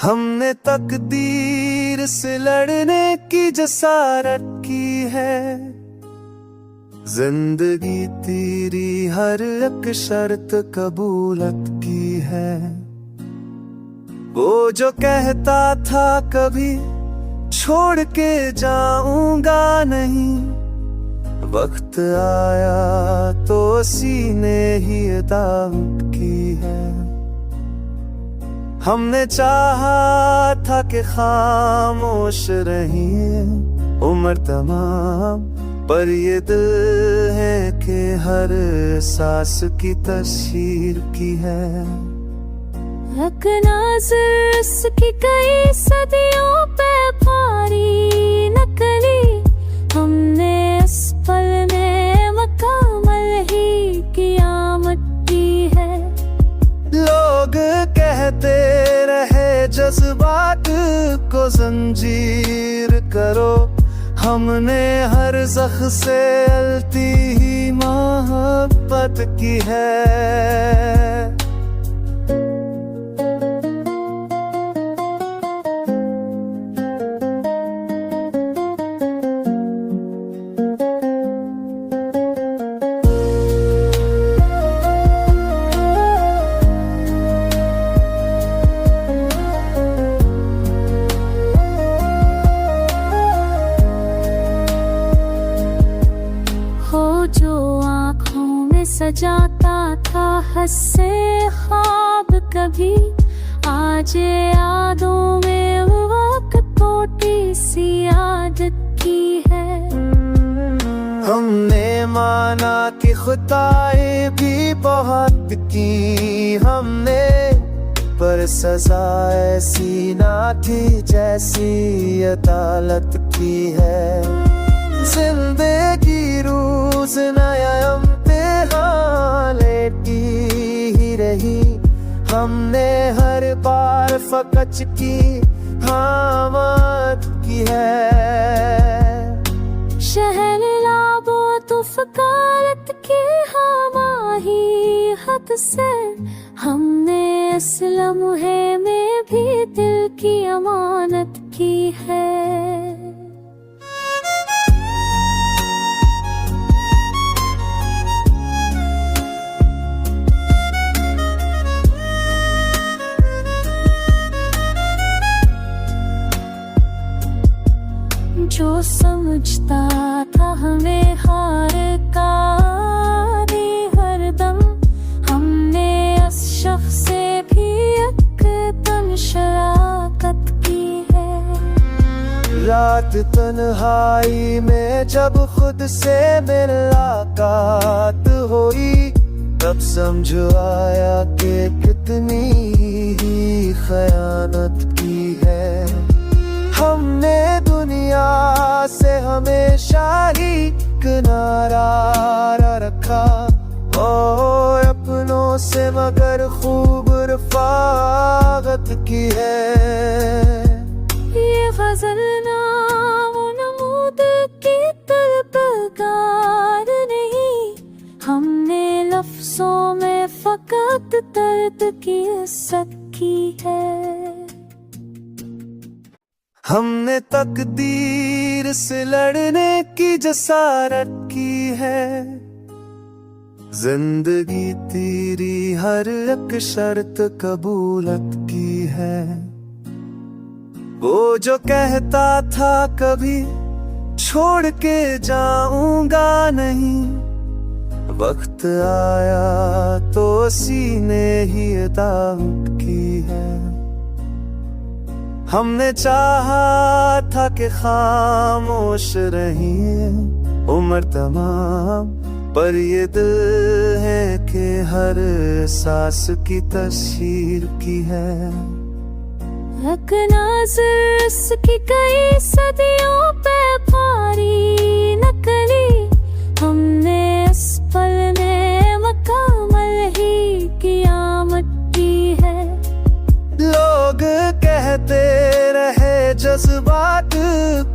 हमने तकदीर से लड़ने की जसारत की है। जिंदगी तेरी हर एक शर्त कबूलत की है। वो जो कहता था कभी छोड़ के जाऊंगा नहीं, वक्त आया तो सीने ही दावत की है। हमने चाहा था कि खामोश रहिए उम्र तमाम, पर ये दिल है कि हर सांस की तस्वीर की है। एक नज़र इसकी कई सदियों पे भारी नकली, हमने इस पल में मुकम्मल ही क़यामत की है। लोग कहते रहे जज्बात को जंजीर करो, हमने हर ज़ख्म से अलती ही मोहब्बत की है। जो आँखों में सजाता था हंसे ख्वाब कभी, आज यादों में वो वक्त टूटी सी आदत की है। हमने माना कि खुदाई भी बहुत की हमने, पर सजा ऐसी ना थी जैसी अदालत की है। जिंदगी रोज नया इम्तिहान लेती ही रही, हमने हर बार फकच की हामत की है। शहर लाबो तो फकारत की हमाही हद से, हमने इस लम्हे में भी दिल की अमानत की है। जो समझता था हमें हार का आदी हरदम, हमने इस शख्स से भी एक तन शराकत की है। रात तन्हाई में जब खुद से मुलाकात हुई, तब समझ आया कि कितनी ही खयानत की है। हमने दुनिया से हमेशा ही किनारा रखा, और अपनों से मगर खूब रफ़ाक़त की है। ये ग़ज़ल नाम नमूद की तलबगार नहीं, हमने लफ्ज़ों में फ़कत दर्द की इज़्ज़त की है। हमने तकदीर से लड़ने की जसारत की है। जिंदगी तेरी हर एक शर्त कबूलत की है। वो जो कहता था कभी छोड़ के जाऊंगा नहीं, वक्त आया तो सीने ही दावत की है। हमने चाहा था कि खामोश रहिए उम्र तमाम, पर ये दिल है कि हर सांस की तस्वीर की है। एक नज़र इसकी कई सदियों पे भारी नकली, हमने इस पल में मुकम्मल ही क़यामत की है। लोग कहते रहे जज्बात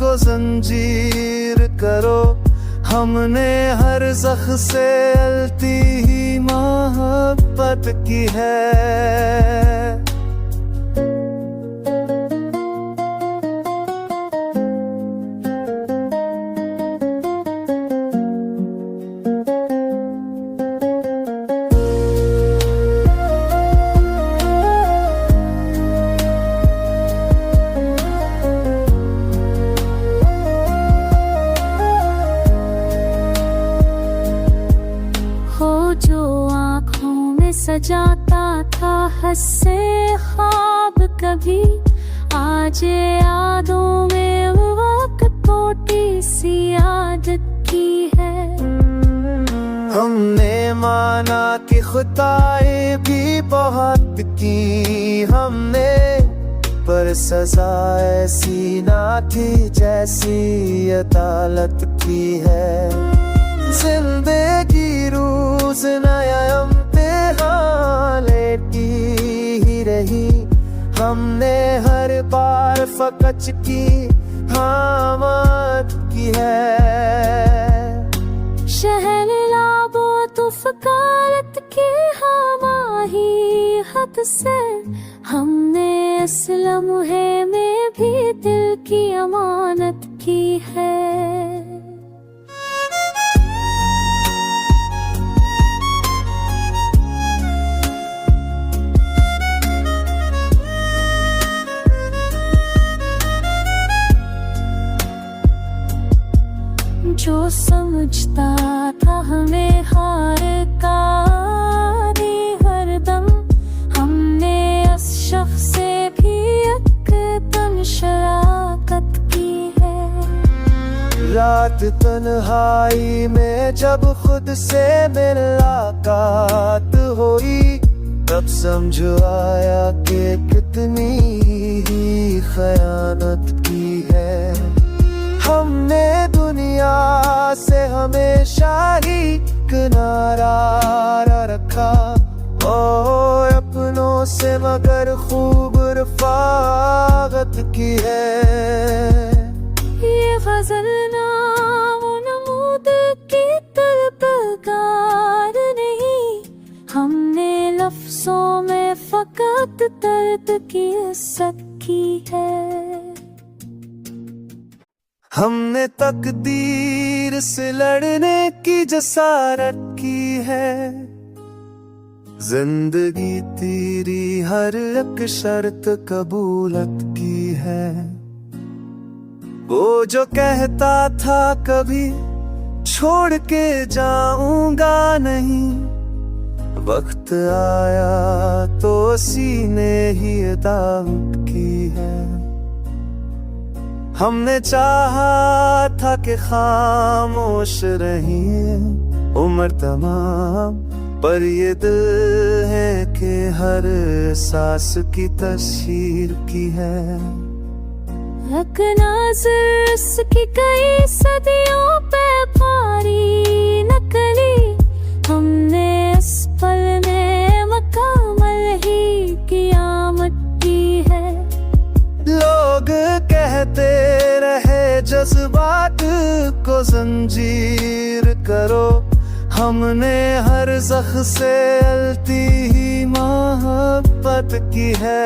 को जंजीर करो, हमने हर ज़ख्म से अलती ही मोहब्बत की है। सजाता था हंसे ख्वाब कभी, आज यादों में वो वक्त छोटी सी आदत की है। हमने माना कि खुदाई भी बहुत की हमने, पर सजा ऐसी ना थी जैसी अदालत की है। जिंदगी रोज नया इम्तिहान लेती ही रही, हमने हर बार फकच की हामद की है। शहर लाबो तो फकारत की हमाही हद से, हमने इस लम्हे में भी दिल की अमानत की है। जो समझता था हमें हार का आदी हरदम, हमने उस शख्स से भी एकदम शराकत की है। रात तन्हाई में जब खुद से मुलाकात हुई, तब समझ आया कि कितनी ही खयानत की है। हमने दुनिया से हमेशा ही किनारा रखा, और अपनों से मगर खूब रफाकत की है। ये गज़ल नाम नमूद की तलबगार नहीं, हमने लफ्ज़ों में फ़कत दर्द की इज़्ज़त की है। हमने तकदीर से लड़ने की जसारत की है। जिंदगी तेरी हर एक शर्त कबूलत की है। वो जो कहता था कभी छोड़ के जाऊंगा नहीं, वक्त आया तो सीने ही दावत की है। हमने चाहा था कि खामोश रहिए उम्र तमाम, पर ये दिल है कि हर सांस की तस्वीर की है। एक नज़र उसकी कई सदियों पे भारी नकली, हमने इस पल में मुकम्मल ही क़यामत की है। लोग कहते रहे जज्बात को जंजीर करो, हमने हर ज़ख्म से अलती ही मोहब्बत की है।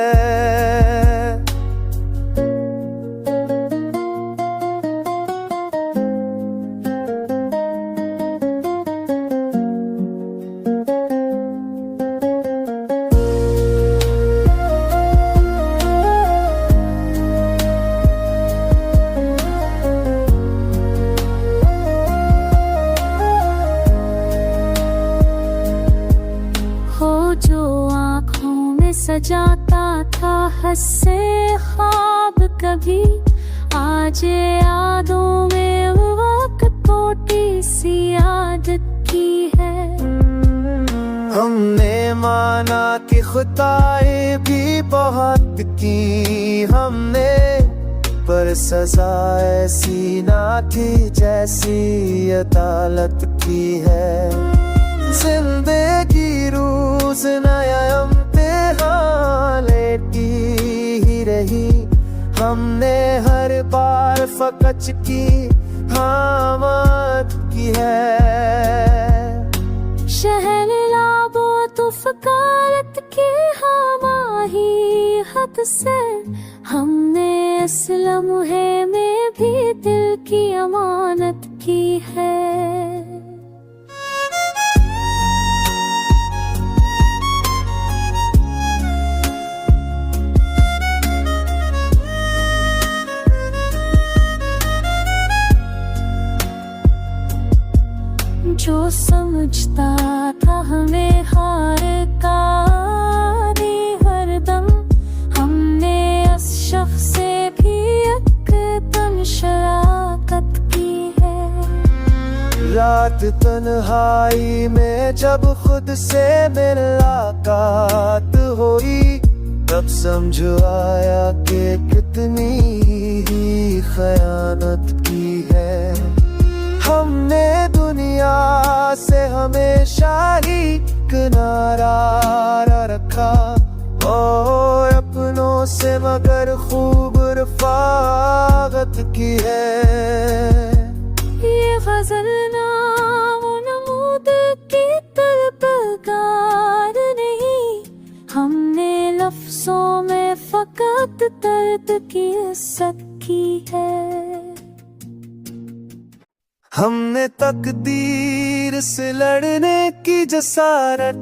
सजाता था हंसे ख्वाब कभी, आज यादों में वो वक्त छोटी सी आदत की है। हमने माना कि खुदाई भी बहुत की हमने, पर सजा ऐसी ना थी जैसी अदालत की है। जिंदगी रोज नया इम्तिहान लेती ही रही, हमने हर बार फकच की हामद की है। शहर लाबो तो फकारत की हमाही हद से, हमने इस लम्हे में भी दिल की अमानत की है। जो समझता था हमें हार का रात तन्हाई में जब खुद से मुलाकात हुई, तब समझ आया कि कितनी ही खयानत की है। हमने दुनिया से हमेशा ही किनारा रखा, और अपनों से मगर खूब रफाकत की है। ये गज़ल नाम नमूद की तलबगार नहीं, हमने लफ्ज़ों में फ़कत दर्द की इज़्ज़त की है। हमने तकदीर से लड़ने की जसारत